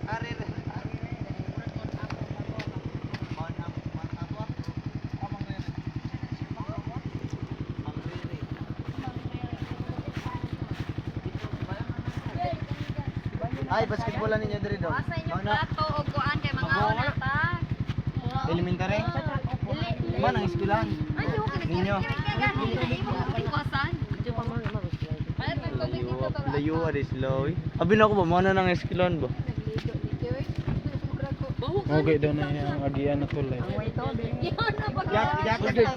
Ari. Ay, basketballan ninyo diri daw. Asa inyo plato o kuan kay mga una ta. Elementary? Man ang eskwelahan. Ayo Ninyo. Kosan. Ay, pagtubig dito to. Layo adis loy. Abi na ko ba mo na nang eskwelahan ba? Okay daw na yung agian na tulay.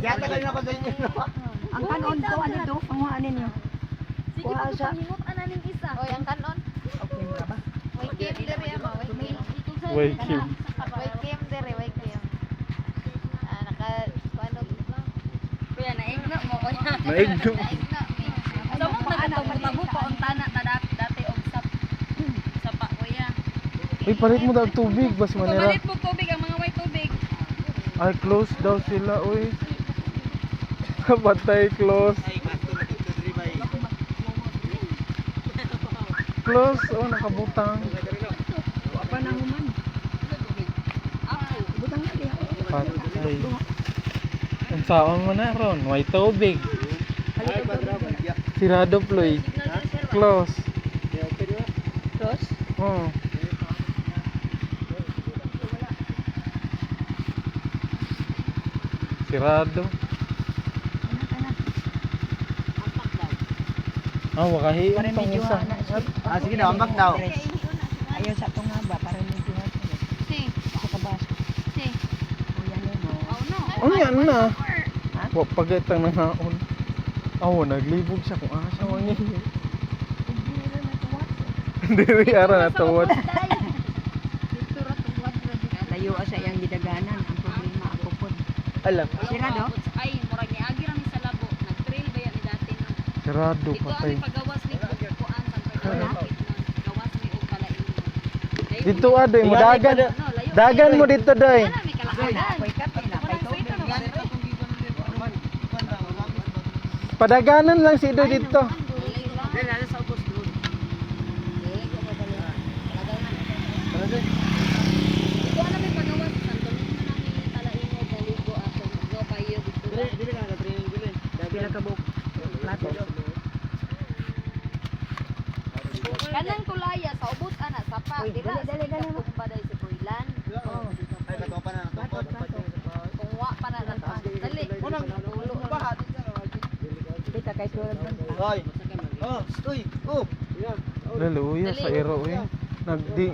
Yata kayo na ba sa inyo? Ang kanon ko ano do, panguhaan ninyo. Sige pa to panghimot ananing isa. Oy, ang kanon. Okay ra ba? Way kim dere ama, way kim. Way kim. Way kim dere, way kim. Ah, naka paano kuya naigno mo ko na. Naigno. So mo nagtabo pa unta na dati og sapa kuya. Uy, palit mo daw tubig, bas manira. Palit mo tubig ang mga way tubig. Ay, close daw sila, uy. Patay, close. Close, oh, nakabutang. Apa na human? Butang na diha. Patay. Ang saon mo na ron, may tubig. Sirado, Ploy. Close. Cross. Oh. Sirado. Ah, wakahi Para pang medyo isa. Ah, sige daw, ambak daw. Ayaw sa tunga ba para medyo Si, sa kabas. si. Kuya mo. Oh no. Ano yan na? Ha? Wa pagatang ng haon. Aw, naglibog siya kung asa man niya. Diri ara na tuwad. Dito ra tuwad ra dito. Layo sa iyang gidaganan ang problema ako pod. Alam, Sirado? Ay, murag ni agi ra mi sa labo. Nag-trail ba yan ni dati no? sirado Dito patay. ang pagawas ni kuan sa paggawas gawas ni og palain. Dito adoy mo dagan. Dagan mo dito doy. Ana may kalakadan. Apoy ka pila kay tubig. Padaganan lang si Ido dito. Ito ana may pagawas sa tuloy na nami talain og naligo ato. No payo dito. Pila ka buok. Plato. Kanang tulaya sa ubos ana sapa. Uy, Dira dali, dali, dali. Baday si Kuilan. Oh. Ay, katopan na. Kung wa pa na nato. Dali. Ulo. Kita kay sulod lang. Hoy. Oh, uy. Oh. Laluya sa iro eh.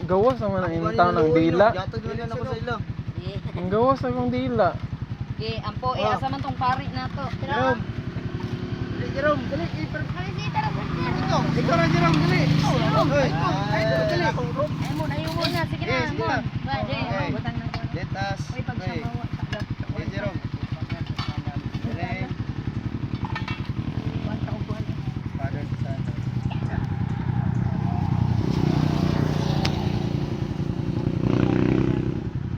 Gawas naman ang intaw ng dila. Yatod na ako sa ilo. Ang gawas akong dila. Okay, ampo asa man tong pari nato. Jerome. Jerome, dali. Ito, ikaw na Jerome, dali. Hoy. Ay, dali. Ay mo na yung na sige na mo. Okay. Butang na ko. Letas. Uy, pag Hoy. sabawa sa Hey, Jerome. Dali. Basta ko kuan. Father to son.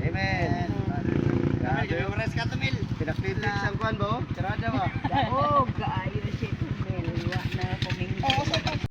Amen. Grabe. Pinaklitik siyang kuhan ba? Sarada ba?